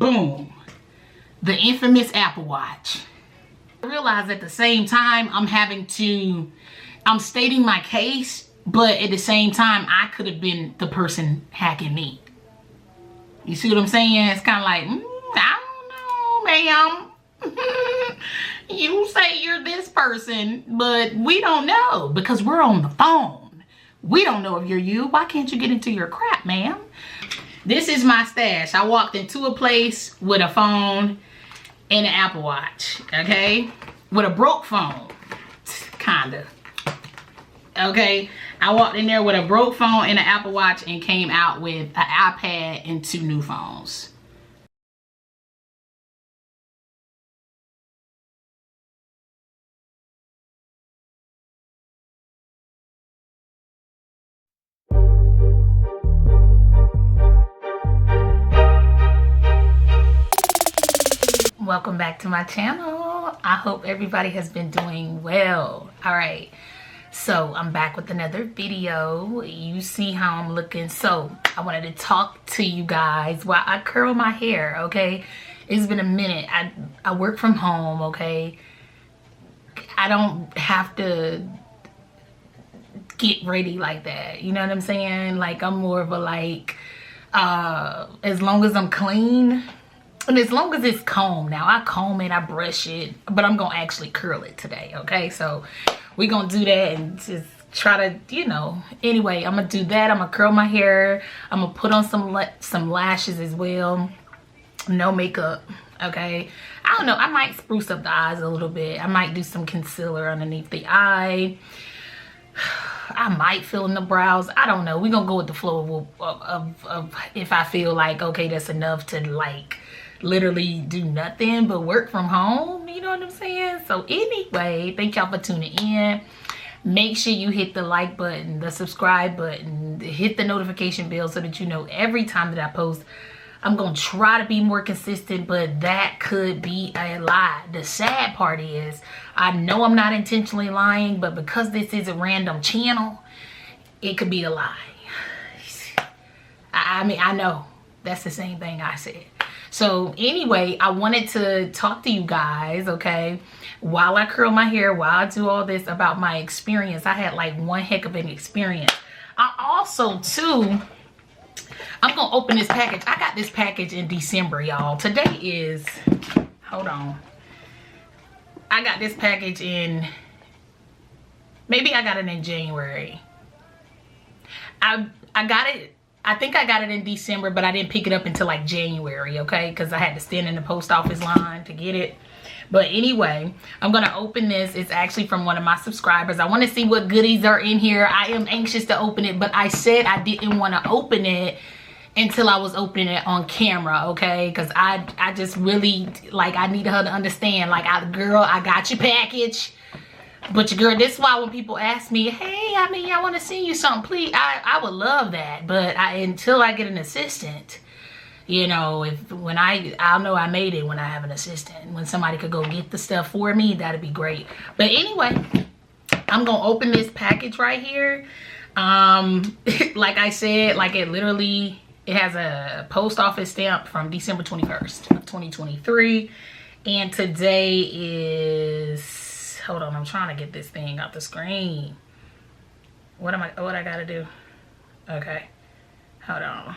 Boom. The infamous Apple Watch. I realize at the same time I'm stating my case, but at the same time I could have been the person hacking me. You see what I'm saying? It's kind of like, I don't know, ma'am. You say you're this person, but we don't know because we're on the phone. We don't know if you're you. Why can't you get into your crap, ma'am? This is my stash. I walked into a place with a phone and an Apple Watch, okay? With a broke phone, kinda. Okay, I walked in there with a broke phone and an Apple Watch and came out with an iPad and 2 new phones. Welcome back to my channel. I hope everybody has been doing well. All right, so I'm back with another video. You see how I'm looking. So I wanted to talk to you guys while I curl my hair. Okay, it's been a minute. I work from home. Okay, I don't have to get ready like that, you know what I'm saying? Like, I'm more of a like, as long as I'm clean and as long as it's combed. Now I comb it, I brush it, but I'm gonna actually curl it today. Okay, so we're gonna do that and just try to, you know, anyway, I'm gonna do that. I'm gonna curl my hair. I'm gonna put on some lashes as well. No makeup. Okay, I don't know, I might spruce up the eyes a little bit. I might do some concealer underneath the eye. I might fill in the brows. I don't know. We're gonna go with the flow of if I feel like, okay, that's enough to like literally do nothing but work from home, you know what I'm saying? So anyway, thank y'all for tuning in. Make sure you hit the like button, the subscribe button, hit the notification bell so that you know every time that I post. I'm gonna try to be more consistent, but that could be a lie. The sad part is, I know I'm not intentionally lying, but because this is a random channel, it could be a lie. I mean, I know that's the same thing I said. So anyway, I wanted to talk to you guys, okay, while I curl my hair, while I do all this, about my experience. I had like one heck of an experience. I also too, I'm gonna open this package. I got this package in December, y'all. Today is, hold on. I got this package in, maybe I got it in January. I got it, I think I got it in December, but I didn't pick it up until like January, okay? Because I had to stand in the post office line to get it. But anyway, I'm gonna open this. It's actually from one of my subscribers. I wanna see what goodies are in here. I am anxious to open it, but I said I didn't wanna open it until I was opening it on camera, okay? Because I just really, like, I need her to understand, like, girl, I got your package. But your girl, this is why when people ask me, hey, I mean, I want to send you something, please, I would love that. But until I get an assistant, you know, when I'll know I made it when I have an assistant. When somebody could go get the stuff for me, that'd be great. But anyway, I'm gonna open this package right here. Like I said, like it has a post office stamp from December 21st of 2023. And today is, hold on, I'm trying to get this thing off the screen. What I gotta do? Okay, hold on.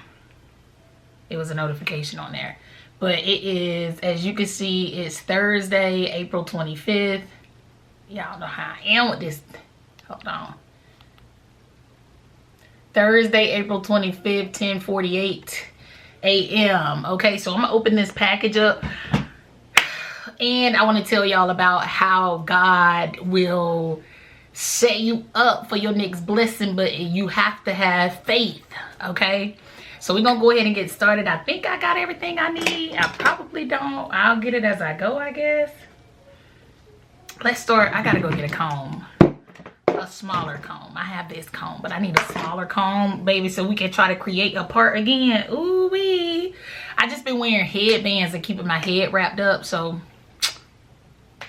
It was a notification on there. But it is, as you can see, it's Thursday, April 25th. Y'all know how I am with this. Hold on. Thursday, April 25th, 10:48 a.m. Okay, so I'm gonna open this package up. And I want to tell y'all about how God will set you up for your next blessing, but you have to have faith, okay? So we're going to go ahead and get started. I think I got everything I need. I probably don't. I'll get it as I go, I guess. Let's start. I got to go get a comb. A smaller comb. I have this comb, but I need a smaller comb, baby, so we can try to create a part again. Ooh-wee. I just been wearing headbands and keeping my head wrapped up, so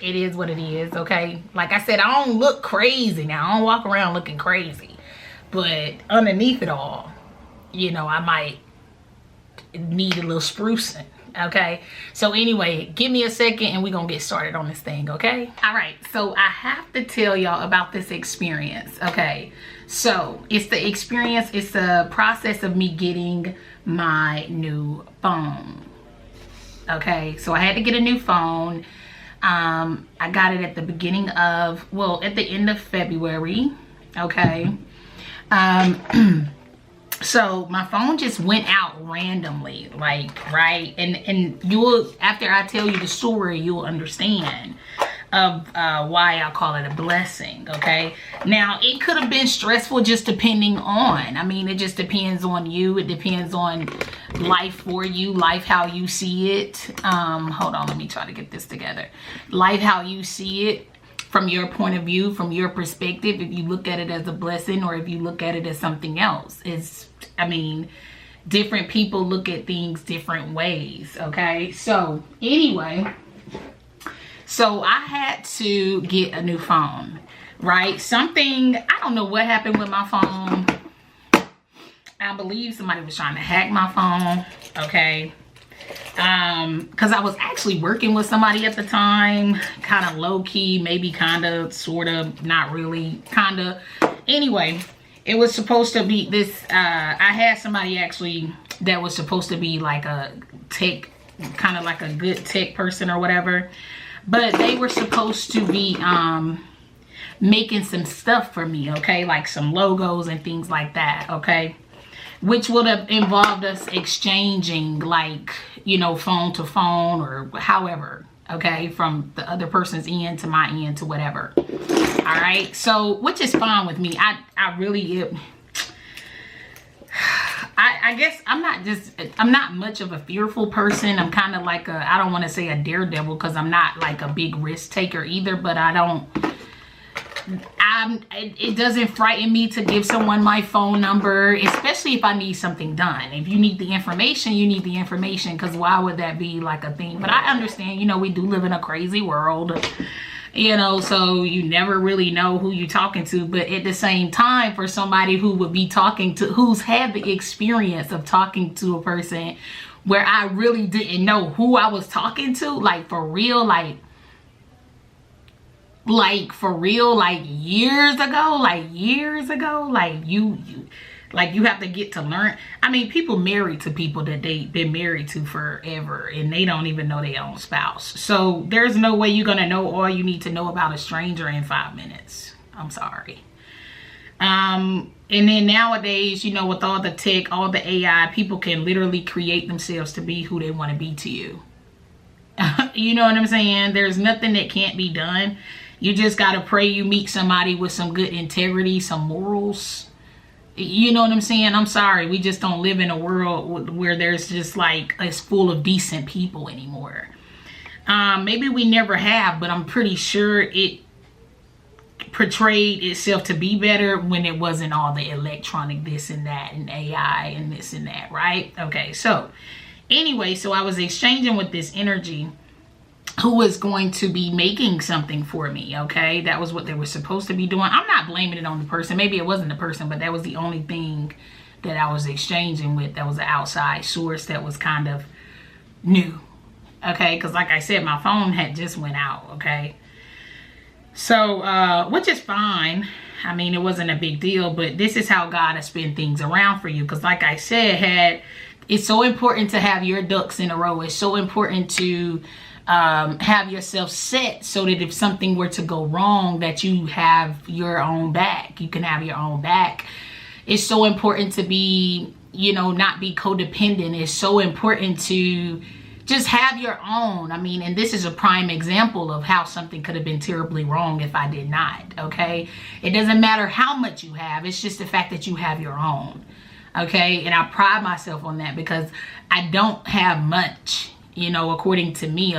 it is what it is, okay? Like I said, I don't look crazy now. I don't walk around looking crazy. But underneath it all, you know, I might need a little sprucing, Okay, so anyway, give me a second and we're gonna get started on this thing. Okay, all right, so I have to tell y'all about this experience. Okay, so it's the experience, it's the process of me getting my new phone. Okay, so I had to get a new phone. I got it at the beginning of, well, at the end of February. Okay, so my phone just went out randomly, like, right? And you will, after I tell you the story, you'll understand of why I call it a blessing. Okay, now it could have been stressful, just depending on, I mean, it just depends on you. It depends on life for you, life how you see it. Hold on, let me try to get this together. Life how you see it from your point of view, from your perspective, if you look at it as a blessing or if you look at it as something else. It's, I mean, different people look at things different ways. Okay, so anyway, so I had to get a new phone, right? Something, I don't know what happened with my phone. I believe somebody was trying to hack my phone. Okay, because I was actually working with somebody at the time, kind of low-key, maybe kind of, sort of, not really, kind of. Anyway, it was supposed to be this, I had somebody actually that was supposed to be like a tech, kind of like a good tech person or whatever, but they were supposed to be making some stuff for me, okay, like some logos and things like that, okay, which would have involved us exchanging, like, you know, phone to phone or however, okay, from the other person's end to my end to whatever. All right, so, which is fine with me. I really, I guess I'm not much of a fearful person. I'm kind of like a, I don't want to say a daredevil, because I'm not like a big risk taker either, but it doesn't frighten me to give someone my phone number, especially if I need something done. If you need the information, you need the information, because why would that be like a thing? But I understand, you know, we do live in a crazy world, you know, so you never really know who you're talking to. But at the same time, for somebody who would be talking to, who's had the experience of talking to a person where I really didn't know who I was talking to, like for real, like for real, like years ago, like you have to get to learn. I mean, people married to people that they've been married to forever and they don't even know their own spouse. So there's no way you're gonna know all you need to know about a stranger in 5 minutes. I'm sorry. And then nowadays, you know, with all the tech, all the AI, people can literally create themselves to be who they want to be to you. You know what I'm saying? There's nothing that can't be done. You just got to pray you meet somebody with some good integrity, some morals. You know what I'm saying? I'm sorry. We just don't live in a world where there's just like, it's full of decent people anymore. Maybe we never have, but I'm pretty sure it portrayed itself to be better when it wasn't all the electronic this and that and AI and this and that, right? Okay, so anyway, so I was exchanging with this energy who was going to be making something for me, okay? That was what they were supposed to be doing. I'm not blaming it on the person. Maybe it wasn't the person, but that was the only thing that I was exchanging with. That was an outside source that was kind of new, okay? Because like I said, my phone had just went out, okay? So, which is fine. I mean, it wasn't a big deal, but this is how God has spin things around for you. Because like I said, it's so important to have your ducks in a row. It's so important to have yourself set so that if something were to go wrong, that you have your own back. You can have your own back. It's so important to be, you know, not be codependent. It's so important to just have your own. I mean, and this is a prime example of how something could have been terribly wrong if I did not, okay? It doesn't matter how much you have. It's just the fact that you have your own, okay? And I pride myself on that because I don't have much. You know, according to me,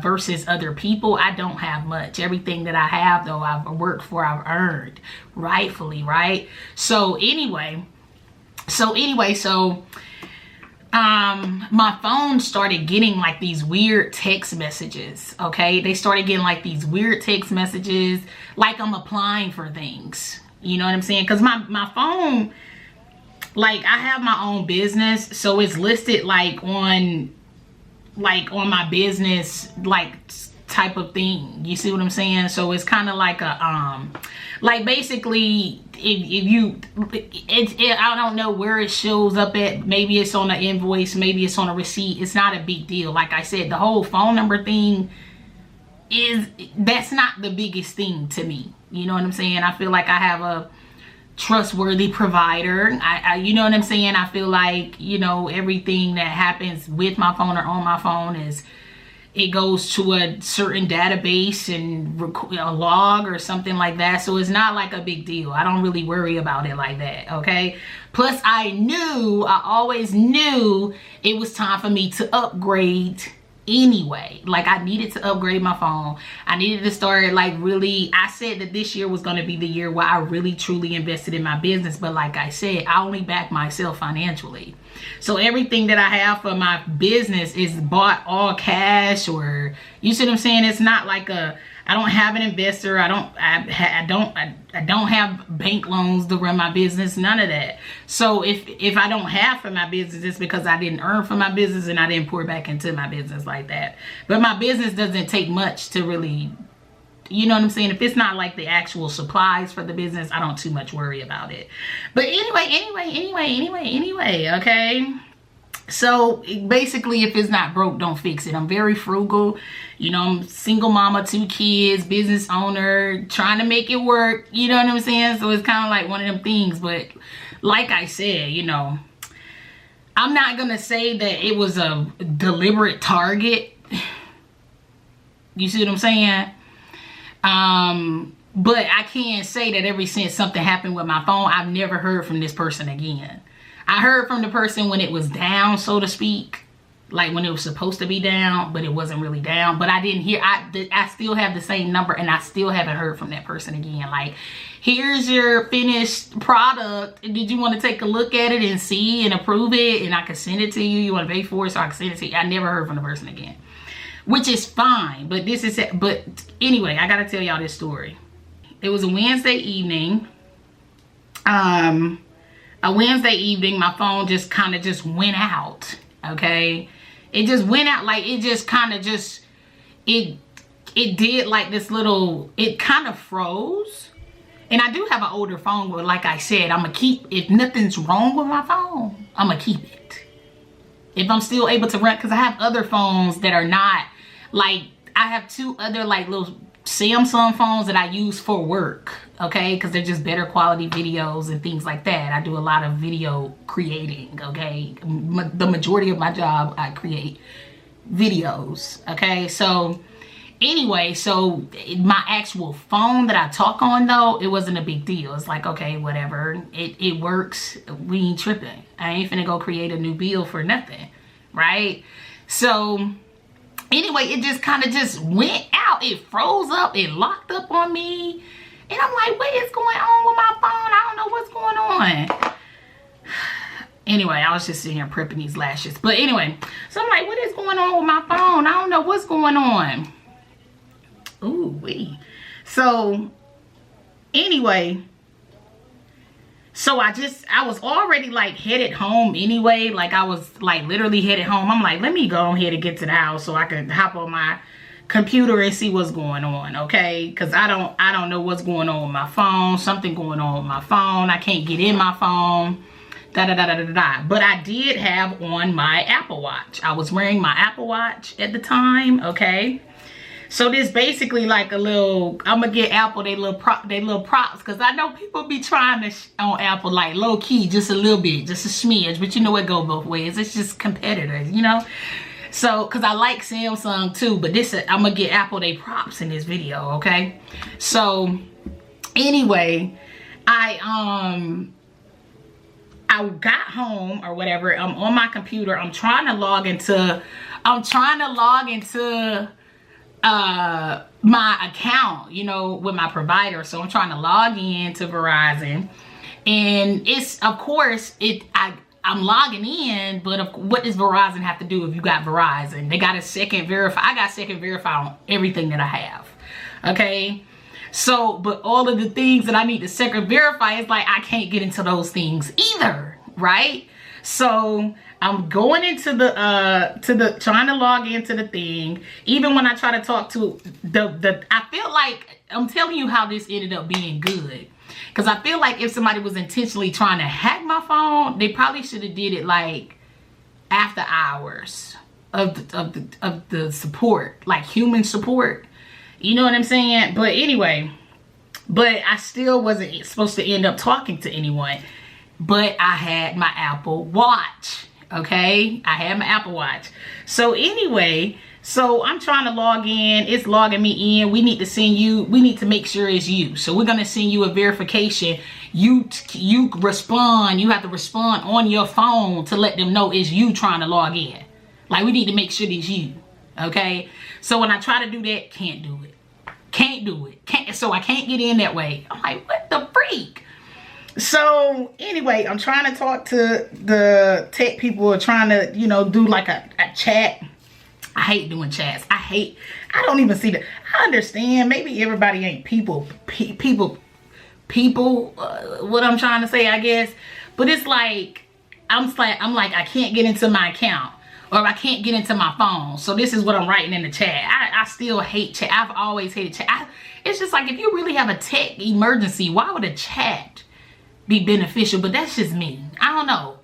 versus other people, I don't have much. Everything that I have, though, I've worked for, I've earned rightfully, right? So anyway, my phone started getting like these weird text messages, okay? They started getting like these weird text messages, like I'm applying for things. You know what I'm saying? Because my phone, like I have my own business, so it's listed like on like on my business, like type of thing. You see what I'm saying? So it's kind of like a like basically if you I don't know where it shows up at. Maybe it's on an invoice, maybe it's on a receipt. It's not a big deal. Like I said, the whole phone number thing that's not the biggest thing to me. You know what I'm saying? I feel like I have a trustworthy provider. You know what I'm saying? I feel like, you know, everything that happens with my phone or on my phone it goes to a certain database and a log or something like that. So it's not like a big deal. I don't really worry about it like that, okay? Plus, I always knew it was time for me to upgrade anyway. Like, I needed to upgrade my phone. I needed to start, like, really, I said that this year was going to be the year where I really truly invested in my business. But like I said, I only back myself financially. So everything that I have for my business is bought all cash, or you see what I'm saying? It's not like I don't have an investor. I don't have bank loans to run my business. None of that. So if I don't have for my business, it's because I didn't earn for my business and I didn't pour back into my business like that. But my business doesn't take much to really, you know what I'm saying? If it's not like the actual supplies for the business, I don't too much worry about it. But anyway, okay? So basically, if it's not broke, don't fix it. I'm very frugal. You know, I'm single mama, 2 kids, business owner, trying to make it work. You know what I'm saying? So it's kind of like one of them things. But like I said, you know, I'm not going to say that it was a deliberate target. You see what I'm saying? But I can say that ever since something happened with my phone, I've never heard from this person again. I heard from the person when it was down, so to speak, like when it was supposed to be down, but it wasn't really down. But I didn't hear, I still have the same number and I still haven't heard from that person again. Like, here's your finished product. Did you want to take a look at it and see and approve it? And I can send it to you. You want to pay for it so I can send it to you. I never heard from the person again, which is fine. But but anyway, I got to tell y'all this story. It was a Wednesday evening. My phone just kind of just went out, okay? It just went out, like, it just kind of just, it did like this little, it kind of froze. And I do have an older phone, but like I said, I'm going to keep, if nothing's wrong with my phone, I'm going to keep it. If I'm still able to run, because I have other phones that are not, like, I have 2 other, like, little Samsung phones that I use for work, okay, because they're just better quality videos and things like that. I do a lot of video creating, okay? The majority of my job, I create videos, okay? So anyway, so my actual phone that I talk on, though, it wasn't a big deal. It's like, okay, whatever, it works. We ain't tripping. I ain't finna go create a new bill for nothing, right? So anyway, it just kind of just went out. It froze up. It locked up on me. And I'm like, what is going on with my phone? I don't know what's going on. Anyway, I was just sitting here prepping these lashes. But anyway, so I'm like, what is going on with my phone? I don't know what's going on. Ooh, wee. So anyway, so I was already like headed home anyway. Like, I was like literally headed home. I'm like, let me go ahead and get to the house so I can hop on my computer and see what's going on, okay? Because I don't know what's going on with my phone. Something going on with my phone. I can't get in my phone. But I did have on my Apple Watch. I was wearing my Apple Watch at the time, okay? So this basically like a little, I'm gonna get Apple they little props, because I know people be trying to on Apple like low key, just a little bit, just a smidge, but you know it go both ways. It's just competitors, you know. So because I like Samsung too, but this I'm gonna get Apple they props in this video, okay? So anyway, I got home or whatever. I'm on my computer. I'm trying to log into my account, you know, with my provider. So I'm trying to log in to Verizon, and it's, of course, I'm logging in, but what does Verizon have to do if you got Verizon? They got a second verify. I got second verify on everything that I have, okay? So, but all of the things that I need to second verify, is like I can't get into those things either, right? So I'm going into the trying to log into the thing. Even when I try to talk to I feel like, I'm telling you how this ended up being good. Because I feel like if somebody was intentionally trying to hack my phone, they probably should have did it like after hours of the support, like human support. You know what I'm saying? But anyway, but I still wasn't supposed to end up talking to anyone. But I had my Apple Watch. Okay, I had my Apple Watch. So anyway, so I'm trying to log in. It's logging me in. We need to make sure it's you. So we're gonna send you a verification. You respond. You have to respond on your phone to let them know it's you trying to log in. Like, we need to make sure it's you. Okay. So when I try to do that, can't do it. Can't do it. So I can't get in that way. I'm like, what the freak? So anyway, I'm trying to talk to the tech people, trying to, you know, do like a chat. I hate doing chats. I don't even see that. I understand maybe everybody ain't people, what I'm trying to say, I guess. But it's like, I'm like, I can't get into my account, or I can't get into my phone. So this is what I'm writing in the chat. I still hate chat. I've always hated chat. It's just like, if you really have a tech emergency, why would a chat be beneficial? But that's just me. I don't know.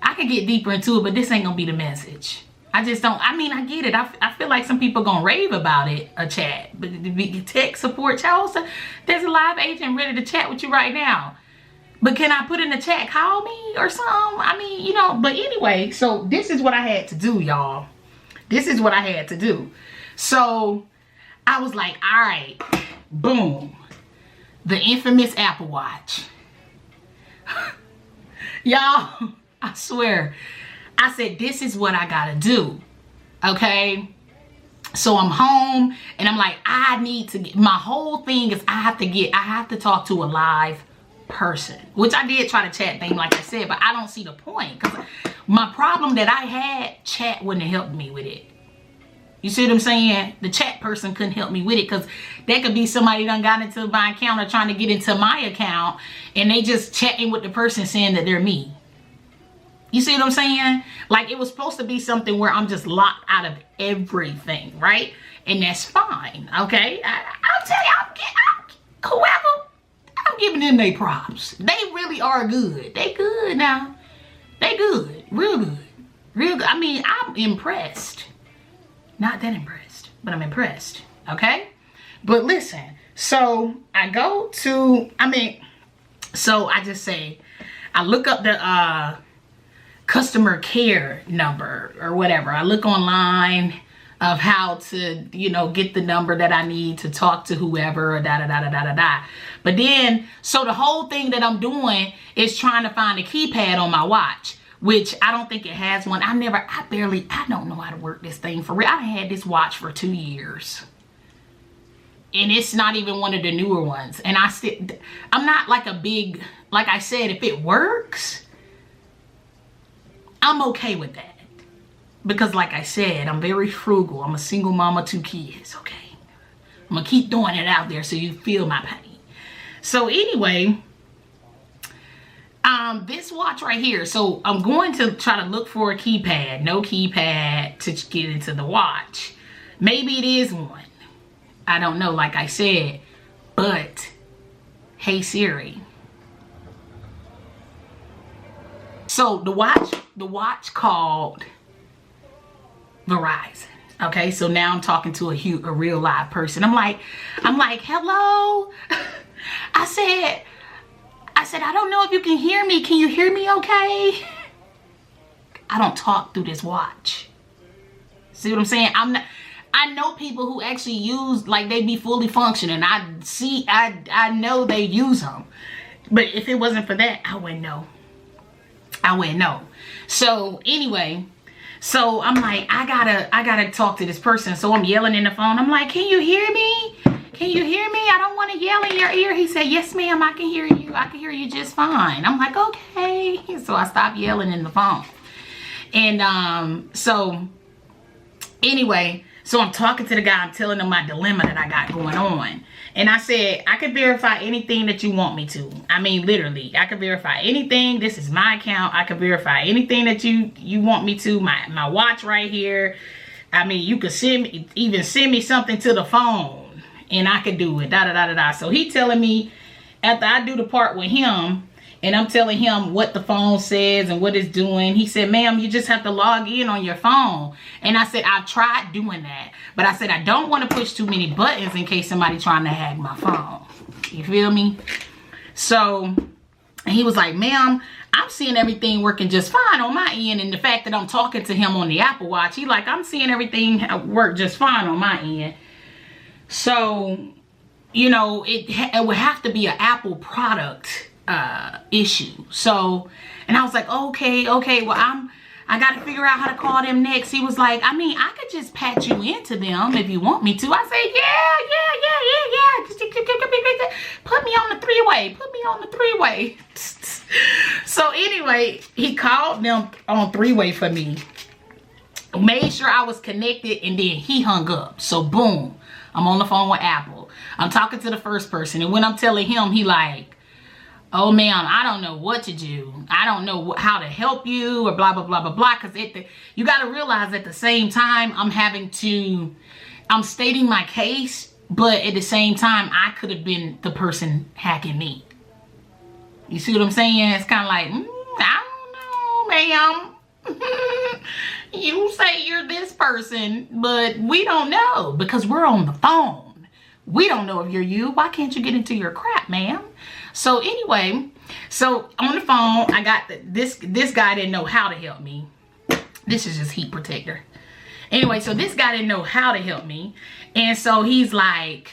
I can get deeper into it, but this ain't gonna be the message. I just don't, I mean, I get it. I feel like some people gonna rave about it, a chat. But the tech support chat, also, there's a live agent ready to chat with you right now. But can I put in the chat, call me or something? I mean, you know, but anyway, so this is what I had to do, y'all. This is what I had to do. So I was like, all right, boom. The infamous Apple Watch. Y'all, I swear. I said, this is what I gotta do. Okay? So I'm home and I'm like, I need to get, my whole thing is I have to talk to a live person, which I did try to chat thing, like I said, but I don't see the point, because my problem that I had, chat wouldn't have helped me with it. You see what I'm saying? The chat person couldn't help me with it, because that could be somebody done got into my account or trying to get into my account, and they just chatting with the person saying that they're me. You see what I'm saying? Like, it was supposed to be something where I'm just locked out of everything, right? And that's fine, okay? I'll tell you, whoever, I'm giving them their props. They really are good. They good now. They good. Real good. Real good. I mean, I'm impressed. Not that impressed, but I'm impressed, okay? But listen, so I go to, so I just say, I look up the customer care number or whatever. I look online of how to, you know, get the number that I need to talk to whoever, or da-da-da-da-da-da-da. But then, so the whole thing that I'm doing is trying to find a keypad on my watch, which I don't think it has one. I don't know how to work this thing for real. I had this watch for 2 years. And it's not even one of the newer ones. And I'm not like a big, like I said, if it works, I'm okay with that. Because like I said, I'm very frugal. I'm a single mama, 2 kids, okay? I'm gonna keep throwing it out there so you feel my pain. So anyway, this watch right here. So I'm going to try to look for a keypad. No keypad to get into the watch. Maybe it is one. I don't know, like I said. But, hey Siri. So the watch called Verizon. Okay, so now I'm talking to a real live person. I'm like, hello. I said, I don't know if you can hear me. Can you hear me okay? I don't talk through this watch. See what I'm saying? I know people who actually use, like, they be fully functioning. I know they use them. But if it wasn't for that, I wouldn't know. So anyway, so I'm like, I gotta talk to this person. So I'm yelling in the phone. I'm like, can you hear me? Can you hear me? I don't want to yell in your ear. He said, yes, ma'am, I can hear you. I can hear you just fine. I'm like, okay. So I stopped yelling in the phone. And so anyway, So I'm talking to the guy. I'm telling him my dilemma that I got going on. And I said, I can verify anything that you want me to. I mean, literally, I can verify anything. This is my account. I can verify anything that you want me to. My watch right here. I mean, you could even send me something to the phone. And I could do it. Da da da da da. So he telling me, after I do the part with him, and I'm telling him what the phone says and what it's doing. He said, ma'am, you just have to log in on your phone. And I said, I've tried doing that. But I said, I don't want to push too many buttons in case somebody trying to hack my phone. You feel me? So, and he was like, ma'am, I'm seeing everything working just fine on my end. And the fact that I'm talking to him on the Apple Watch, he like, I'm seeing everything work just fine on my end. So, you know, it would have to be an Apple product issue. So, and I was like, okay, well, I got to figure out how to call them next. He was like, I mean, I could just patch you into them if you want me to. I said, yeah. Put me on the three-way. Put me on the three-way. So anyway, he called them on three-way for me. Made sure I was connected, and then he hung up. So boom, I'm on the phone with Apple. I'm talking to the first person, and when I'm telling him, he like, oh ma'am, I don't know what to do. I don't know how to help you or blah, blah, blah, blah, blah. Because you got to realize at the same time, I'm stating my case, but at the same time, I could have been the person hacking me. You see what I'm saying? It's kind of like, I don't know, ma'am. You say you're this person, but we don't know because we're on the phone. We don't know if you're you. Why can't you get into your crap, ma'am? So anyway, so on the phone, I got this guy didn't know how to help me. This is just heat protector. Anyway, so this guy didn't know how to help me. And so he's like,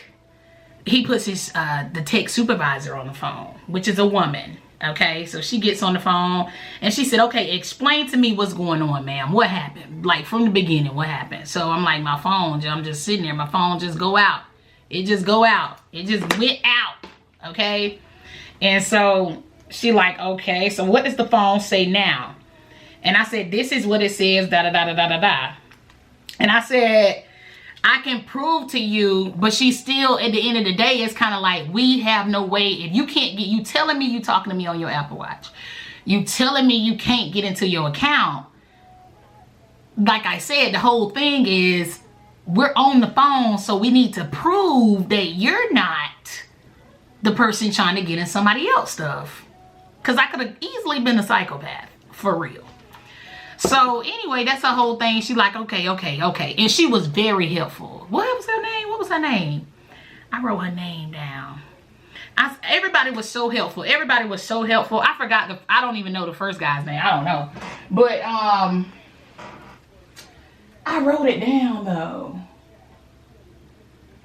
he puts his, the tech supervisor on the phone, which is a woman. Okay, so she gets on the phone and she said, okay, explain to me what's going on, ma'am. What happened? Like from the beginning, what happened? So I'm like, my phone, I'm just sitting there. My phone just go out. It just go out. It just went out. Okay. And so she like, okay, so what does the phone say now? And I said, this is what it says, da da da da da da da. And I said, I can prove to you, but she's still, at the end of the day, it's kind of like, we have no way. If you can't get, you telling me you talking to me on your Apple Watch. You telling me you can't get into your account. Like I said, the whole thing is, we're on the phone, so we need to prove that you're not the person trying to get in somebody else's stuff. Because I could have easily been a psychopath, for real. So anyway, that's the whole thing. She like, okay. And she was very helpful. What was her name? What was her name? I wrote her name down. Everybody was so helpful. Everybody was so helpful. I forgot, I don't even know the first guy's name. I don't know. But I wrote it down though.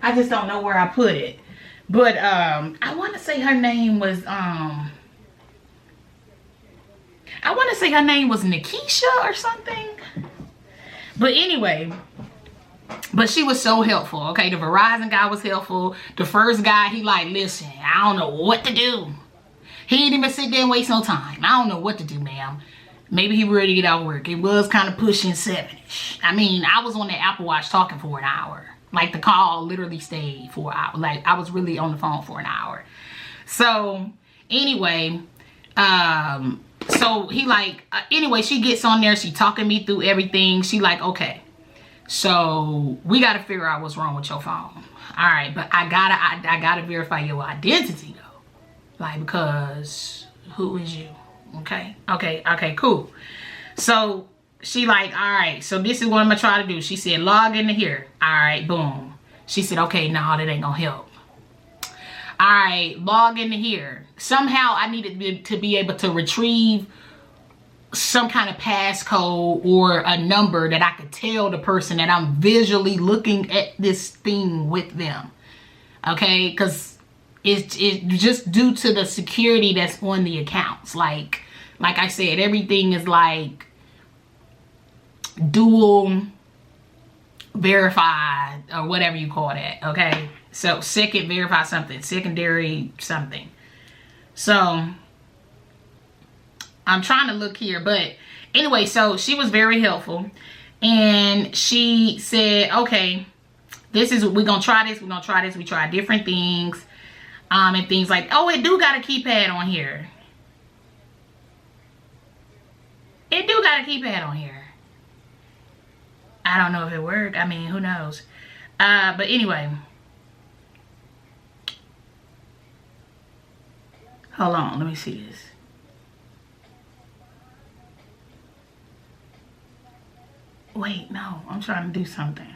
I just don't know where I put it. But I want to say her name was Nikisha or something. But anyway, but she was so helpful. Okay, the Verizon guy was helpful. The first guy, he like, listen, I don't know what to do. He didn't even sit there and waste no time. I don't know what to do, ma'am. Maybe he ready to get out of work. It was kind of pushing 7-ish. I mean, I was on the Apple Watch talking for an hour. Like the call literally stayed for an hour. Like I was really on the phone for an hour. So anyway, so he like, anyway, she gets on there. She talking me through everything. She like, okay, so we got to figure out what's wrong with your phone. All right, but I gotta verify your identity though. Like, because who is you? Okay, cool. So she like, all right, so this is what I'm gonna try to do. She said, log into here. All right, boom. She said, okay, no, that ain't gonna help. All right, log into here. Somehow I needed to be able to retrieve some kind of passcode or a number that I could tell the person that I'm visually looking at this thing with them. Okay, because it's just due to the security that's on the accounts. Like I said, everything is like dual verified or whatever you call that. Okay, so second verify something, secondary something. So I'm trying to look here, but anyway, so she was very helpful. And she said, okay, this is, we're gonna try this, we're gonna try this. We tried different things, and things like, oh, it do got a keypad on here. It do got a keypad on here. I don't know if it worked. I mean, who knows? But anyway. Hold on, let me see this. Wait, no, I'm trying to do something.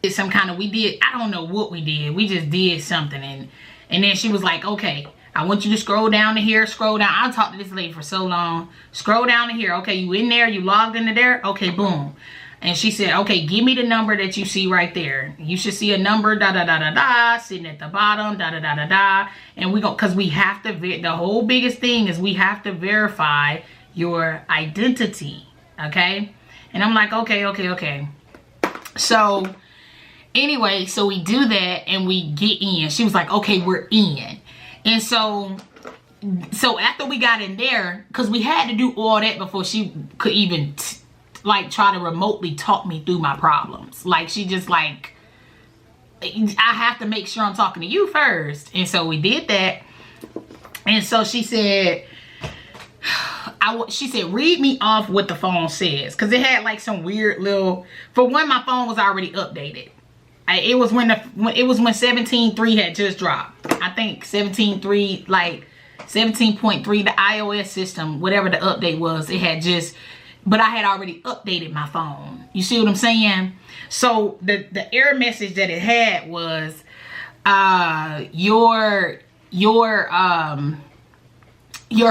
It's some kind of, we did, I don't know what we did. We just did something, and then she was like, okay, I want you to scroll down to here, scroll down. I'll talk to this lady for so long. Scroll down to here. Okay, you in there, you logged into there. Okay, boom. And she said, okay, give me the number that you see right there. You should see a number, da da da da da, sitting at the bottom, da da da da da. And we go, because we have to, the whole biggest thing is we have to verify your identity. Okay? And I'm like, okay, okay, okay. So anyway, so we do that and we get in. She was like, okay, we're in. And so after we got in there, because we had to do all that before she could even like try to remotely talk me through my problems. Like, she just like, I have to make sure I'm talking to you first. And so we did that. And so she said, she said, read me off what the phone says. Because it had like some weird little, for one, my phone was already updated. It was when 17.3 had just dropped. I think 17.3, like 17.3, the iOS system, whatever the update was, it had just, but I had already updated my phone. You see what I'm saying? So the error message that it had was, your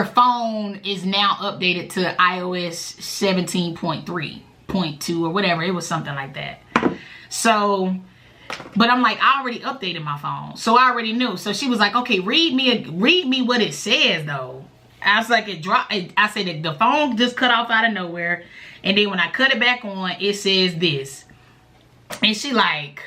phone is now updated to iOS 17.3.2 or whatever. It was something like that. So, but I'm like, I already updated my phone, so I already knew. So she was like, okay, read me what it says though. I was like, it dropped. I said that the phone just cut off out of nowhere, and then when I cut it back on, it says this. And she like,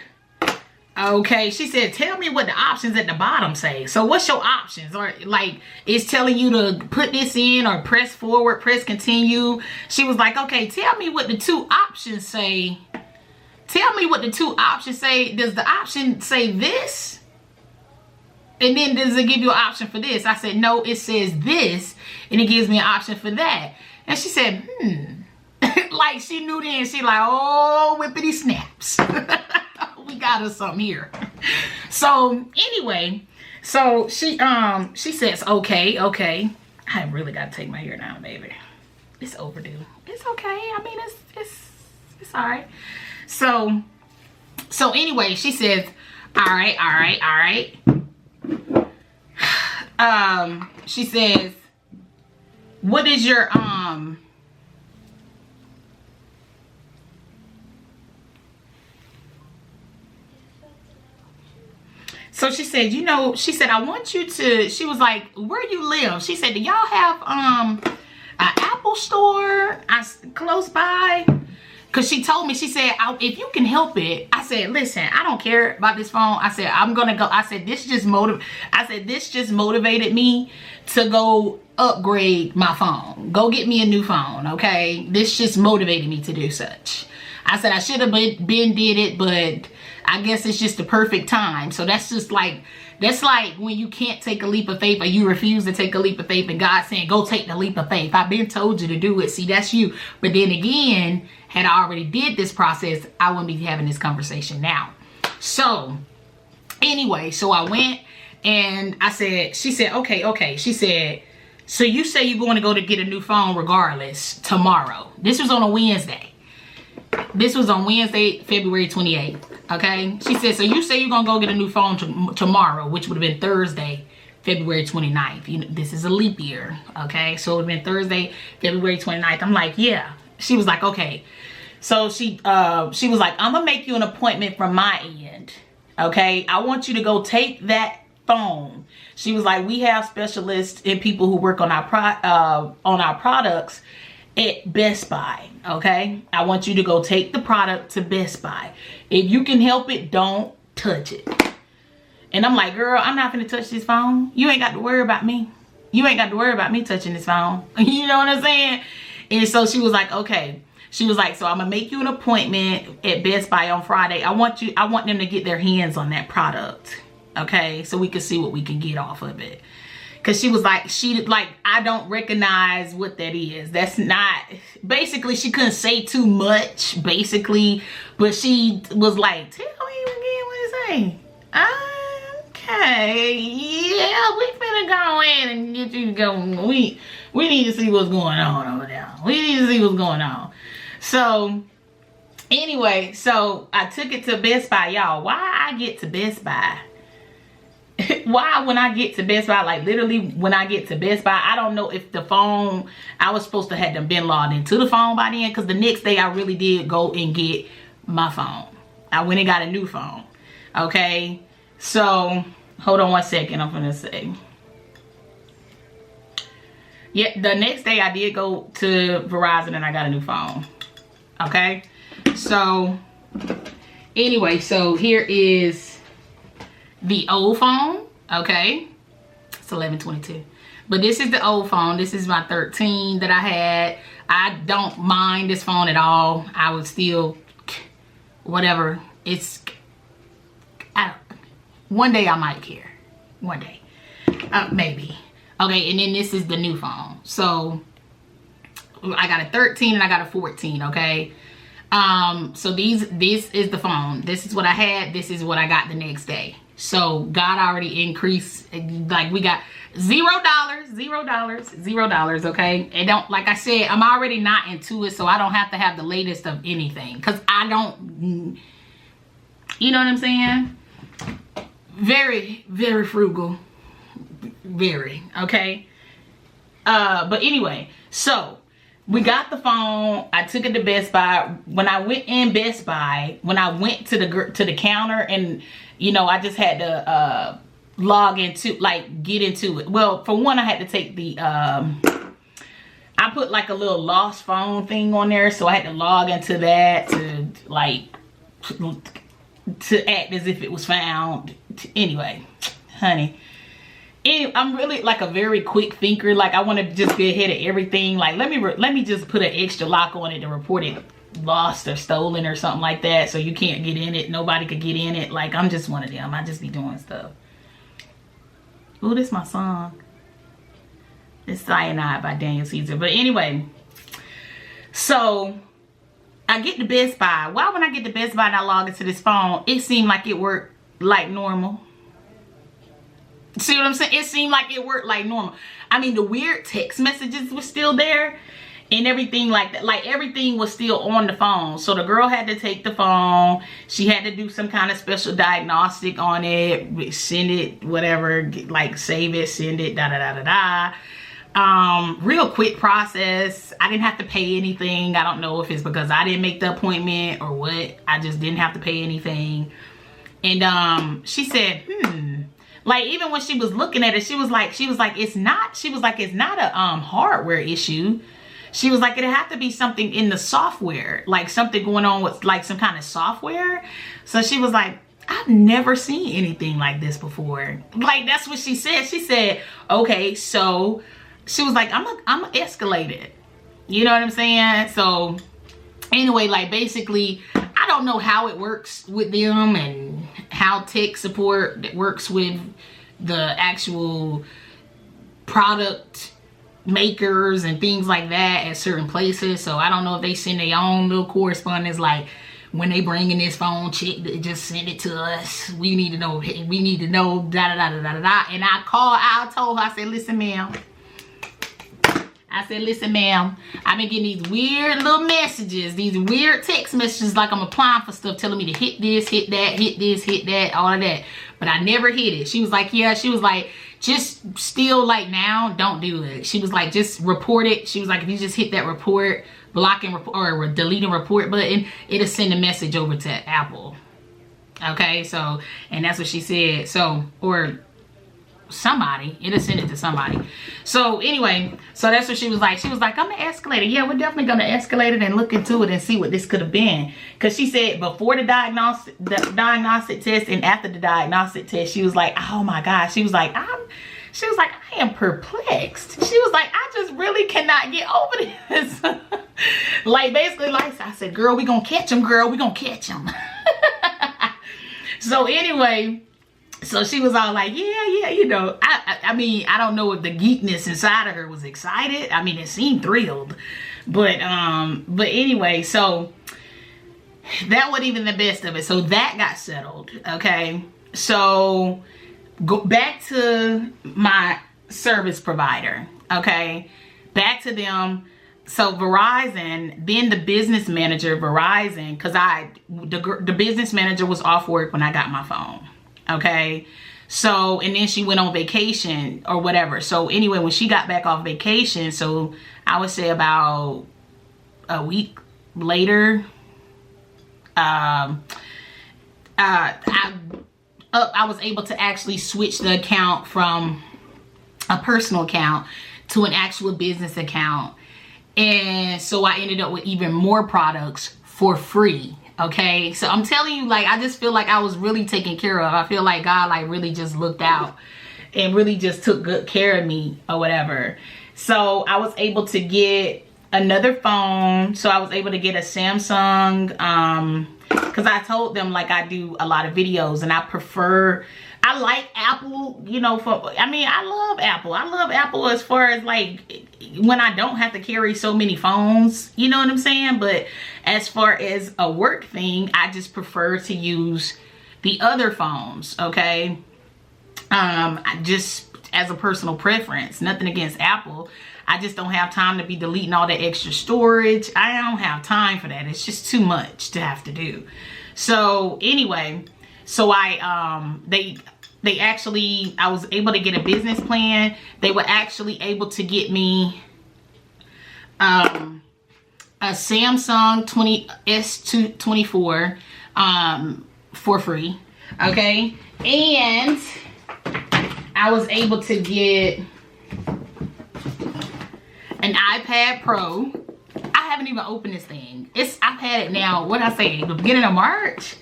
okay. She said, tell me what the options at the bottom say. So what's your options? Or like, it's telling you to put this in or press forward, press continue. She was like, okay, tell me what the two options say. Tell me what the two options say. Does the option say this? And then does it give you an option for this? I said, no, it says this. And it gives me an option for that. And she said, like she knew then. She like, oh, whippity snaps. We got us something here. So anyway, so she says, okay. I really got to take my hair down, baby. It's overdue. It's okay. I mean, it's all right. So anyway, she says, all right. She says, what is your, so she said, you know, she said, I want you to, she was like, where you live? She said, do y'all have, an Apple store close by? Because she told me, she said, if you can help it. I said, listen, I don't care about this phone. I said, I'm going to go. I said, this just motivated me to go upgrade my phone. Go get me a new phone, okay? This just motivated me to do such. I said, I should have been did it, but I guess it's just the perfect time. So that's just like, that's like when you can't take a leap of faith, or you refuse to take a leap of faith, and God's saying, go take the leap of faith. I've been told you to do it. See, that's you. But then again, had I already did this process, I wouldn't be having this conversation now. So anyway, so I went and I said, she said, okay. She said, so you say you're going to go to get a new phone regardless tomorrow. This was on a Wednesday. This was on Wednesday, February 28th. Okay. She said, so you say you're going to go get a new phone tomorrow, which would have been Thursday, February 29th. You know, this is a leap year. Okay. So it would have been Thursday, February 29th. I'm like, yeah. She was like, okay. So she was like, I'm gonna make you an appointment from my end. Okay. I want you to go take that phone. She was like, we have specialists and people who work on our products at Best Buy. Okay. I want you to go take the product to Best Buy. If you can help it, don't touch it. And I'm like, girl, I'm not gonna touch this phone. You ain't got to worry about me. You ain't got to worry about me touching this phone. You know what I'm saying? And so she was like, okay. She was like, so I'm gonna make you an appointment at Best Buy on Friday. I want them to get their hands on that product. Okay, so we can see what we can get off of it. Cause she was like, I don't recognize what that is. That's not, basically she couldn't say too much, basically, but she was like, tell me again what it say. Okay, yeah, we finna go in and get you to go. We need to see what's going on over there. We need to see what's going on. So anyway, so I took it to Best Buy, y'all. Why I get to Best Buy? Why when I get to Best Buy, like literally when I get to Best Buy, I don't know if the phone, I was supposed to have them been logged into the phone by then, because the next day I really did go and get my phone. I went and got a new phone. Okay, so hold on one second, I'm gonna say. Yeah, the next day I did go to Verizon and I got a new phone. Okay, so anyway, so here is the old phone. Okay, it's 11/22, but this is the old phone. This is my 13 that I had. I don't mind this phone at all. I would still, whatever. It's, one day I might care. One day, maybe. Okay, and then this is the new phone. So I got a 13 and I got a 14, okay? So this is the phone. This is what I had. This is what I got the next day. So God already increased, like we got $0, okay? And don't, like I said, I'm already not into it, so I don't have to have the latest of anything, because I don't, you know what I'm saying? Very, very frugal. Very, okay? But anyway, so we got the phone. I took it to Best Buy. When I went in Best Buy, when I went to the counter, and you know, I just had to log into, like, get into it. Well, for one, I had to take the I put like a little lost phone thing on there, so I had to log into that to like to act as if it was found. Anyway, honey, I'm really like a very quick thinker. Like, I want to just get ahead of everything. Like, let me just put an extra lock on it to report it lost or stolen or something like that, so you can't get in it. Nobody could get in it. Like, I'm just one of them. I just be doing stuff. Oh, this is my song. It's Cyanide by Daniel Caesar. But anyway, so I get to Best Buy. Why when I get to Best Buy and I log into this phone, it seemed like it worked like normal. See what I'm saying? It seemed like it worked like normal. I mean, the weird text messages were still there and everything like that. Like, everything was still on the phone. So the girl had to take the phone. She had to do some kind of special diagnostic on it. Send it, whatever. Like, save it, send it, da-da-da-da-da. Real quick process. I didn't have to pay anything. I don't know if it's because I didn't make the appointment or what. I just didn't have to pay anything. And she said, like, even when she was looking at it, she was like, it's not a hardware issue. She was like, it'd have to be something in the software, like something going on with like some kind of software. So she was like, I've never seen anything like this before. Like, that's what she said. She said, okay, so she was like, I'm gonna escalate it. You know what I'm saying? So anyway, like, basically, I don't know how it works with them and how tech support works with the actual product makers and things like that at certain places. So I don't know if they send their own little correspondence, like, when they bring in this phone, check, just send it to us. We need to know, da da da da da da. And I told her, I said, listen, ma'am. I've been getting these weird little messages, these weird text messages, like I'm applying for stuff, telling me to hit this, hit that, hit this, hit that, all of that. But I never hit it. She was like, yeah, she was like, just still, like, now, don't do it. She was like, just report it. She was like, if you just hit that report, block and report, or delete and report button, it'll send a message over to Apple. Okay, so, and that's what she said. So, or somebody, it'll send it to somebody. So anyway, so that's what she was like. She was like, I'm gonna escalate it. Yeah, we're definitely gonna escalate it and look into it and see what this could have been. Because she said before the diagnostic test and after the diagnostic test, she was like, oh my gosh. She was like, She was like, I am perplexed. She was like, I just really cannot get over this. Like, basically, like I said, girl, we gonna catch him, girl. We gonna catch him. So anyway, so she was all like, yeah, you know. I mean, I don't know if the geekness inside of her was excited. I mean, it seemed thrilled. But anyway, so that wasn't even the best of it. So that got settled, okay? So go back to my service provider, okay? Back to them. So Verizon, then the business manager, Verizon, because the business manager was off work when I got my phone, okay? So, and then she went on vacation or whatever. So anyway, when she got back off vacation, so I would say about a week later, I was able to actually switch the account from a personal account to an actual business account. And so I ended up with even more products for free. Okay. So I'm telling you, like, I just feel like I was really taken care of. I feel like God, like, really just looked out and really just took good care of me or whatever. So I was able to get another phone. So I was able to get a Samsung, because I told them, like, I do a lot of videos and I like Apple, you know, I love Apple. I love Apple as far as, like, when I don't have to carry so many phones, you know what I'm saying? But as far as a work thing, I just prefer to use the other phones, okay? Just as a personal preference, nothing against Apple. I just don't have time to be deleting all the extra storage. I don't have time for that. It's just too much to have to do. So anyway, so they actually, I was able to get a business plan. They were actually able to get me a Samsung S24 for free, okay? And I was able to get an iPad Pro. I haven't even opened this thing. I've had it now, what did I say, the beginning of March?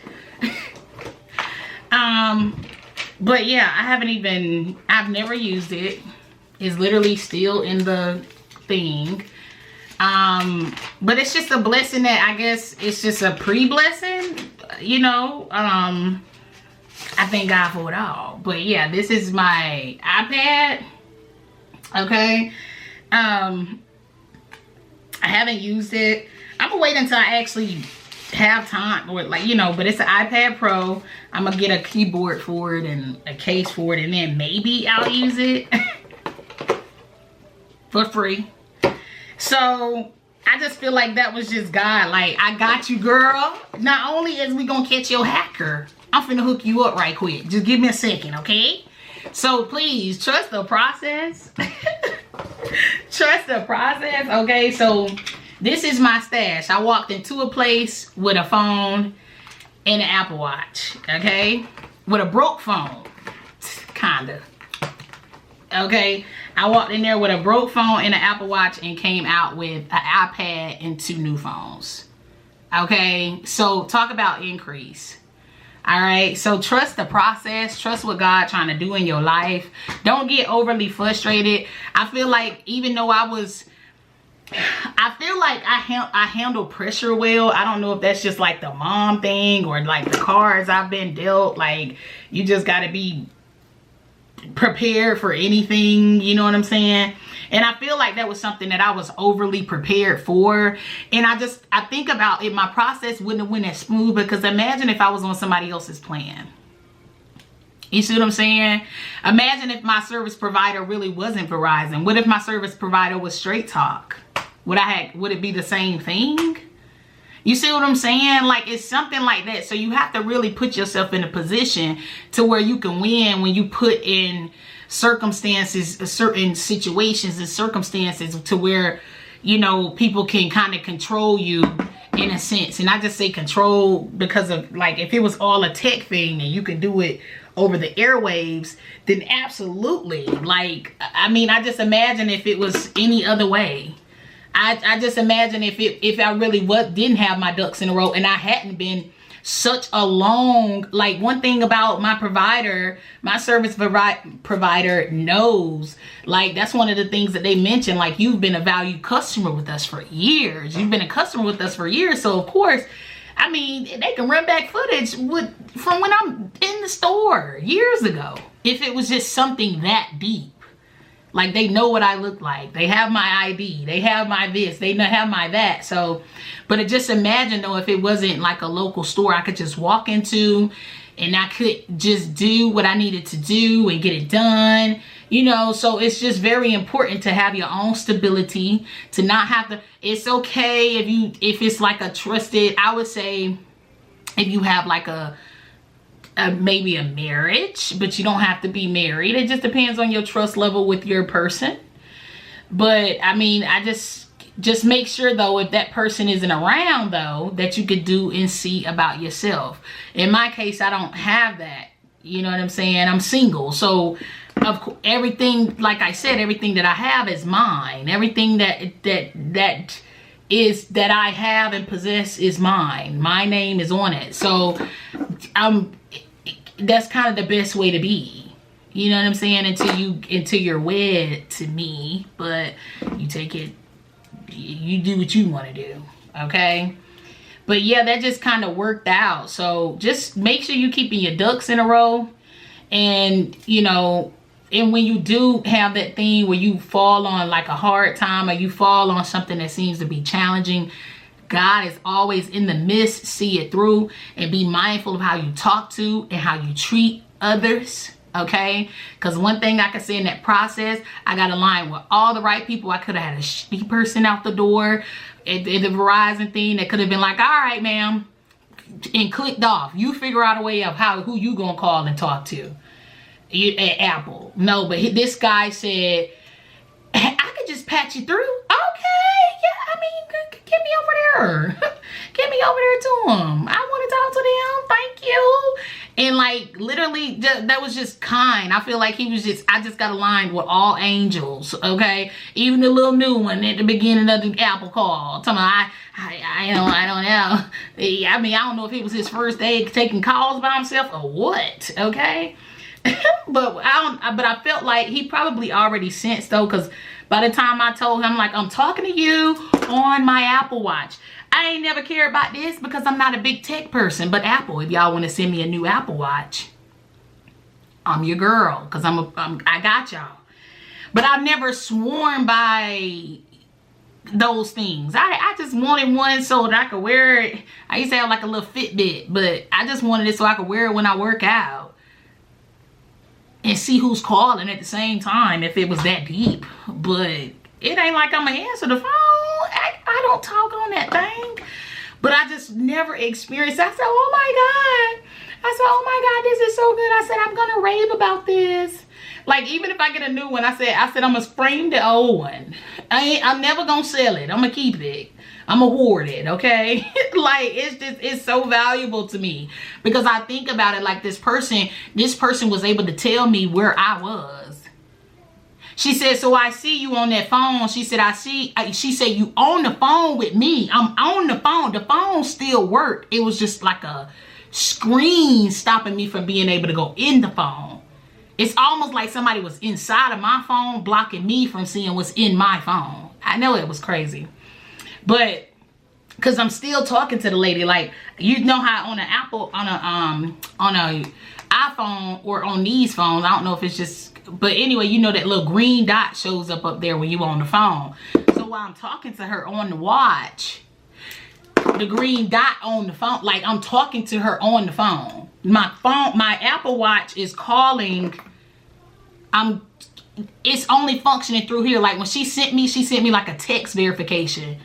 But yeah, I've never used it. It's literally still in the thing. But it's just a blessing that I guess it's just a pre-blessing, you know. I thank God for it all. But yeah, this is my iPad. Okay. I haven't used it. I'm gonna wait until I actually have time, or, like, you know, but it's an iPad Pro. I'm gonna get a keyboard for it and a case for it, and then maybe I'll use it for free. So I just feel like that was just God. Like, I got you, girl. Not only is we gonna catch your hacker, I'm finna hook you up right quick. Just give me a second, okay? So please trust the process. Trust the process, okay? So this is my stash. I walked into a place with a phone and an Apple Watch, okay? With a broke phone, kinda. Okay, I walked in there with a broke phone and an Apple Watch and came out with an iPad and 2 new phones. Okay, so talk about increase. All right, so trust the process. Trust what God trying to do in your life. Don't get overly frustrated. I feel like even though I feel like I handle pressure well. I don't know if that's just like the mom thing or like the cards I've been dealt. Like, you just got to be prepared for anything, you know what I'm saying? And I feel like that was something that I was overly prepared for. And I think about it, my process wouldn't have went as smooth, because imagine if I was on somebody else's plan. You see what I'm saying? Imagine if my service provider really wasn't Verizon. What if my service provider was Straight Talk? Would it be the same thing? You see what I'm saying? Like, it's something like that. So you have to really put yourself in a position to where you can win when you put in circumstances, certain situations and circumstances to where, you know, people can kind of control you in a sense. And I just say control because of, like, if it was all a tech thing and you can do it over the airwaves, then absolutely. Like, I mean, I just imagine if it was any other way. I just imagine if I really didn't have my ducks in a row and I hadn't been such a long, like, one thing about my provider, my service provider knows, like, that's one of the things that they mentioned, like, you've been a valued customer with us for years. You've been a customer with us for years. So of course, I mean, they can run back footage from when I'm in the store years ago. If it was just something that deep. Like, they know what I look like. They have my ID. They have my this. They have my that. So, but just imagine though, if it wasn't like a local store I could just walk into and I could just do what I needed to do and get it done. You know, so it's just very important to have your own stability, to not have to, it's okay if it's like a trusted, I would say, if you have like maybe a marriage, but you don't have to be married. It just depends on your trust level with your person. But I mean, I just make sure though, if that person isn't around though, that you could do and see about yourself. In my case, I don't have that. You know what I'm saying? I'm single. So of course, everything, like I said, everything that I have is mine. Everything that I have and possess is mine. My name is on it. So that's kind of the best way to be. You know what I'm saying? Until you're wed to me, but you take it, you do what you want to do. Okay? But yeah, that just kind of worked out. So just make sure you're keeping your ducks in a row. And, you know, and when you do have that thing where you fall on like a hard time, or you fall on something that seems to be challenging, God is always in the midst. See it through and be mindful of how you talk to and how you treat others. Okay? Because one thing I can say in that process, I got aligned with all the right people. I could have had a shitty person out the door at the Verizon thing that could have been like, all right, ma'am, and clicked off. You figure out a way of who you gonna call and talk to at Apple. No, but this guy said, I could just patch you through. Okay, yeah, I mean, get me over there. Get me over there to him. I want to talk to them. Thank you. And like, literally, that was just kind. I feel like he was I just got aligned with all angels, okay? Even the little new one at the beginning of the Apple call. Tell me, I don't know. I mean, I don't know if it was his first day taking calls by himself or what, okay? but I felt like he probably already sensed though, because by the time I told him, like, I'm talking to you on my Apple Watch. I ain't never cared about this because I'm not a big tech person. But Apple, if y'all want to send me a new Apple Watch, I'm your girl, because I got y'all. But I've never sworn by those things. I just wanted one so that I could wear it. I used to have like a little Fitbit, but I just wanted it so I could wear it when I work out and see who's calling at the same time if it was that deep. But it ain't like I'm gonna answer the phone. I don't talk on that thing. But I just never experienced. I said, oh my God. I said, oh my God, this is so good. I said, I'm gonna rave about this. Like, even if I get a new one, I said I'm gonna frame the old one. I'm never gonna sell it. I'm gonna keep it. I'm gonna hoard it, okay? Like, it's so valuable to me, because I think about it like this person was able to tell me where I was. She said, so I see you on that phone. She said, she said, you on the phone with me. I'm on the phone. The phone still worked. It was just like a screen stopping me from being able to go in the phone. It's almost like somebody was inside of my phone blocking me from seeing what's in my phone. I know it was crazy. But because I'm still talking to the lady, like, you know how on an Apple, on a iPhone or on these phones, I don't know if it's just, but anyway, you know that little green dot shows up there when you on the phone. So while I'm talking to her on the watch, the green dot on the phone, like I'm talking to her on the phone. My Apple Watch is calling. It's only functioning through here. Like when she sent me like a text verification.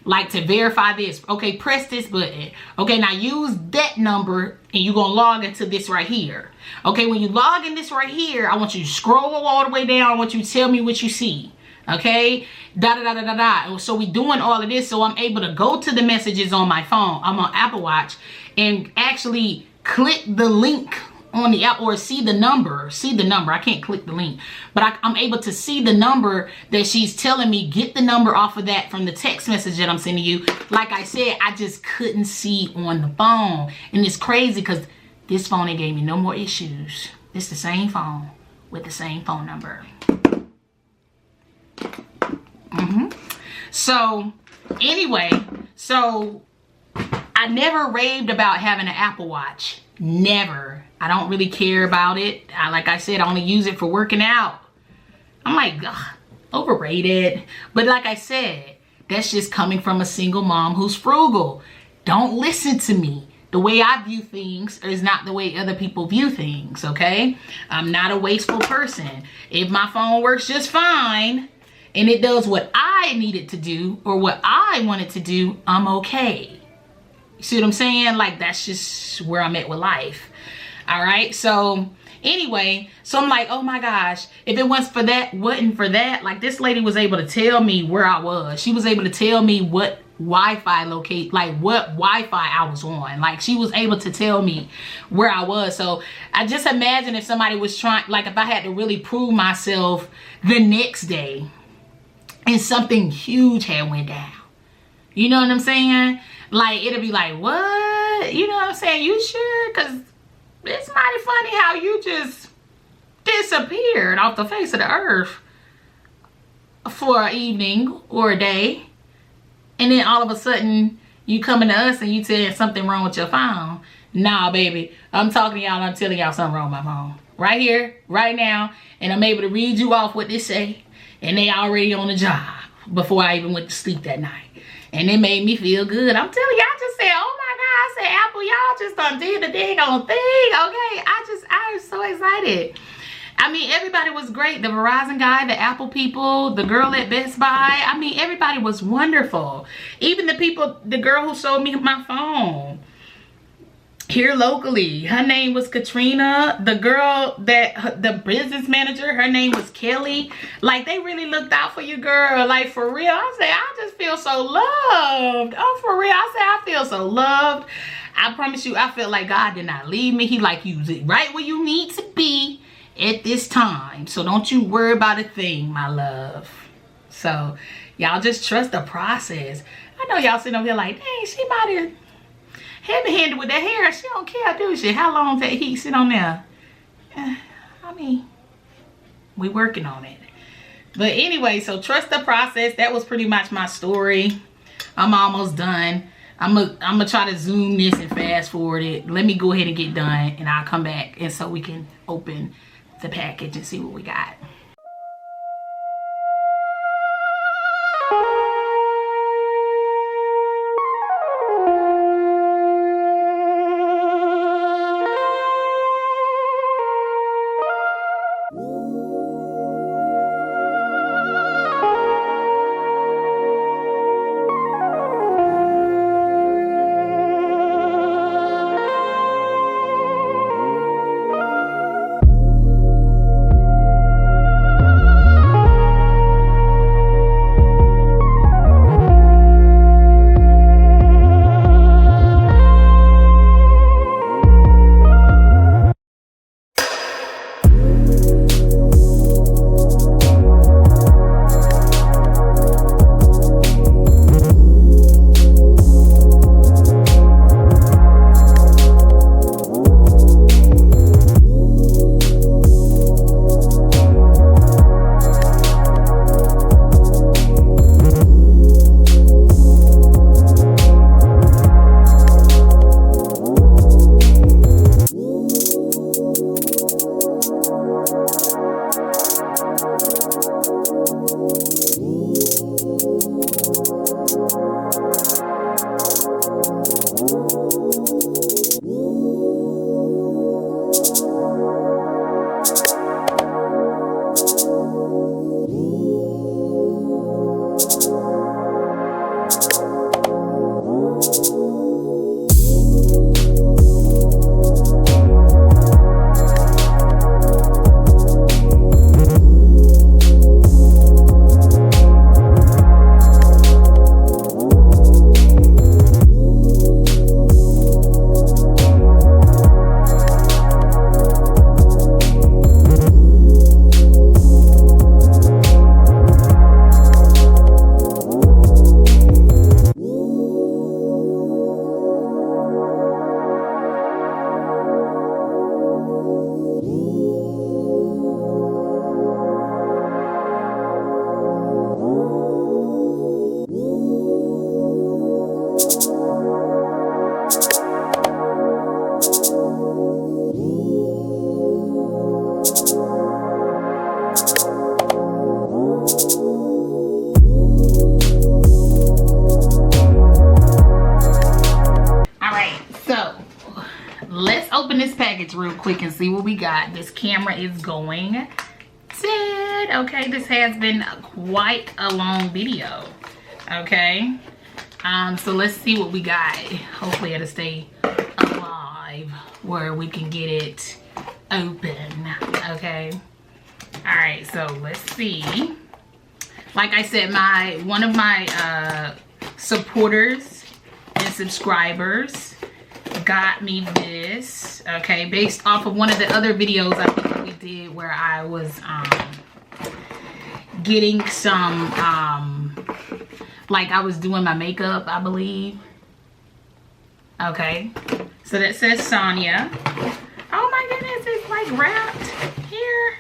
Like, to verify this. Okay, press this button. Okay, now use that number and you're gonna log into this right here. Okay, when you log in this right here, I want you to scroll all the way down. I want you to tell me what you see. Okay, so we doing all of this, so I'm able to go to the messages on my phone. I'm on Apple Watch and actually click the link on the app, or see the number. I can't click the link, but I'm able to see the number that she's telling me. Get the number off of that from the text message that I'm sending you. Like I said, I just couldn't see on the phone. And it's crazy because this phone ain't gave me no more issues. It's the same phone with the same phone number. So anyway, so I never raved about having an Apple Watch. Never. I don't really care about it. Like I said, I only use it for working out. I'm like, ugh, overrated. But like I said, that's just coming from a single mom who's frugal. Don't listen to me. The way I view things is not the way other people view things, okay? I'm not a wasteful person. If my phone works just fine and it does what I need it to do or what I want it to do, I'm okay. You see what I'm saying? Like, that's just where I'm at with life. All right. So anyway, so I'm like, oh my gosh, if it wasn't for that, like this lady was able to tell me where I was. She was able to tell me what Wi-Fi what Wi-Fi I was on. Like, she was able to tell me where I was. So I just imagine if somebody was trying, like if I had to really prove myself the next day and something huge had went down. You know what I'm saying? Like, it'll be like, what? You know what I'm saying? You sure? Because it's mighty funny how you just disappeared off the face of the earth for an evening or a day. And then all of a sudden, you coming to us and you saying something wrong with your phone. Nah, baby. I'm talking to y'all and I'm telling y'all something wrong with my phone. Right here, right now. And I'm able to read you off what they say. And they already on the job before I even went to sleep that night. And it made me feel good. I'm telling you, I just said, oh my God, I said, Apple, y'all just done did the dang on thing. Okay, I am so excited. I mean, everybody was great. The Verizon guy, the Apple people, the girl at Best Buy. I mean, everybody was wonderful. Even the girl who sold me my phone here locally, her name was Katrina. The girl the business manager, her name was Kelly. Like, they really looked out for you, girl. Like, for real. I say, I just feel so loved. Oh, for real. I say, I feel so loved. I promise you, I felt like God did not leave me. He like you right where you need to be at this time. So don't you worry about a thing, my love. So y'all just trust the process. I know y'all sitting over here like, dang, she might have heavy-handed with that hair. She don't care, do she? How long that heat sit on there? I mean, we working on it. But anyway, so trust the process. That was pretty much my story. I'm almost done. I'm gonna try to zoom this and fast forward it. Let me go ahead and get done, and I'll come back and so we can open the package and see what we got. package real quick and see what we got. This camera is going dead. Okay, this has been quite a long video. Okay, so let's see what we got. Hopefully it'll stay alive where we can get it open. Okay, all right, so let's see. Like I said, one of my supporters and subscribers got me this, okay, based off of one of the other videos I think that we did where I was getting some like I was doing my makeup, I believe. Okay, so that says Sonya. Oh my goodness, it's like wrapped here.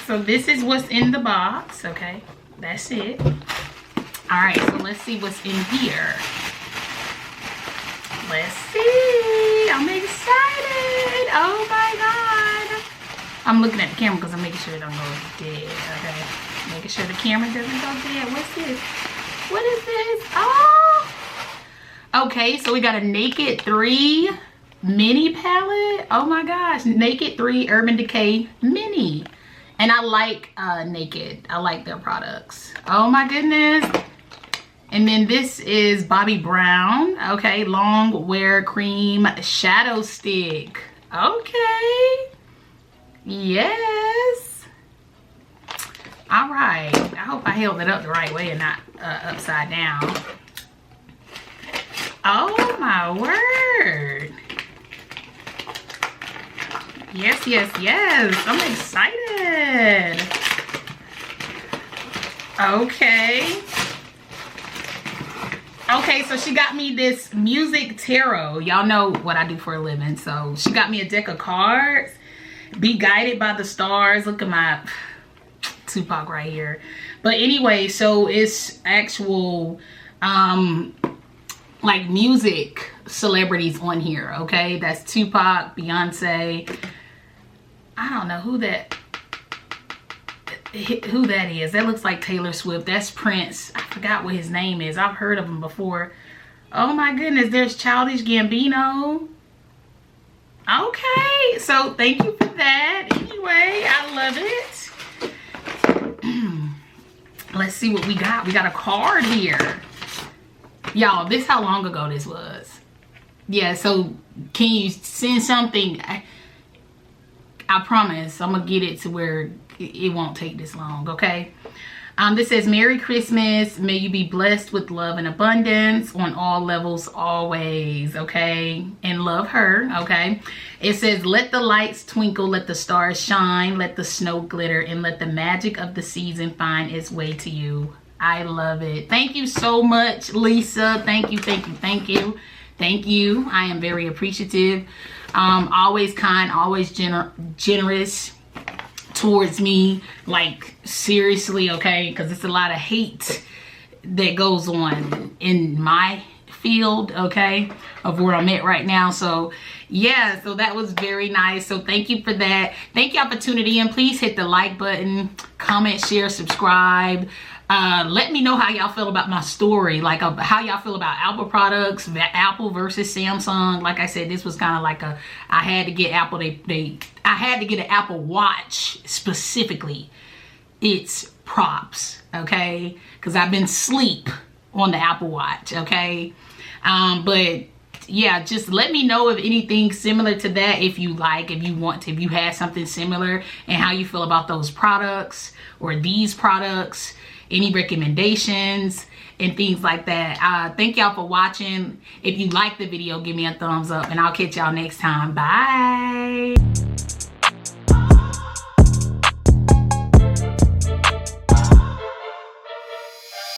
So this is what's in the box. Okay, that's it. All right, so let's see what's in here. Let's see. I'm excited. Oh my god. I'm looking at the camera because I'm making sure it don't go dead. Okay, making sure the camera doesn't go dead. What's this? What is this? Oh, okay, so we got a Naked 3 mini palette. Oh my gosh, Naked 3 Urban Decay mini. And I like Naked. I like their products. Oh my goodness. And then this is Bobbi Brown. Okay, long wear cream shadow stick. Okay. Yes. All right. I hope I held it up the right way and not upside down. Oh my word. Yes, yes, yes. I'm excited. Okay. Okay, so she got me this music tarot. Y'all know what I do for a living. So she got me a deck of cards. Be guided by the stars. Look at my Tupac right here. But anyway, so it's actual like music celebrities on here. Okay, that's Tupac, Beyonce. I don't know who that is. That looks like Taylor Swift. That's Prince. I forgot what his name is. I've heard of him before. Oh my goodness, there's Childish Gambino. Okay, so thank you for that. Anyway, I love it. Let's see what we got. We got a card here. Y'all, this how long ago this was. Yeah, so can you send something? I promise I'm gonna get it to where it won't take this long, okay? This says, Merry Christmas. May you be blessed with love and abundance on all levels always, okay? And love her, okay? It says, let the lights twinkle, let the stars shine, let the snow glitter, and let the magic of the season find its way to you. I love it. Thank you so much, Lisa. Thank you, thank you, thank you. Thank you. I am very appreciative. Always kind, always generous towards me, like seriously, okay, because it's a lot of hate that goes on in my field, okay, of where I'm at right now. So yeah, so that was very nice. So thank you for that. Thank y'all for tuning in. Please hit the like button, comment, share, subscribe. Let me know how y'all feel about my story, like how y'all feel about Apple products, Apple versus Samsung. Like I said, this was kind of like I had to get Apple. I had to get an Apple Watch specifically. It's props, okay? Because I've been asleep on the Apple Watch, okay? But yeah, just let me know if anything similar to that, if you like, if you want to, if you have something similar, and how you feel about those products or these products. Any recommendations and things like that. Thank y'all for watching. If you like the video, give me a thumbs up, and I'll catch y'all next time. Bye.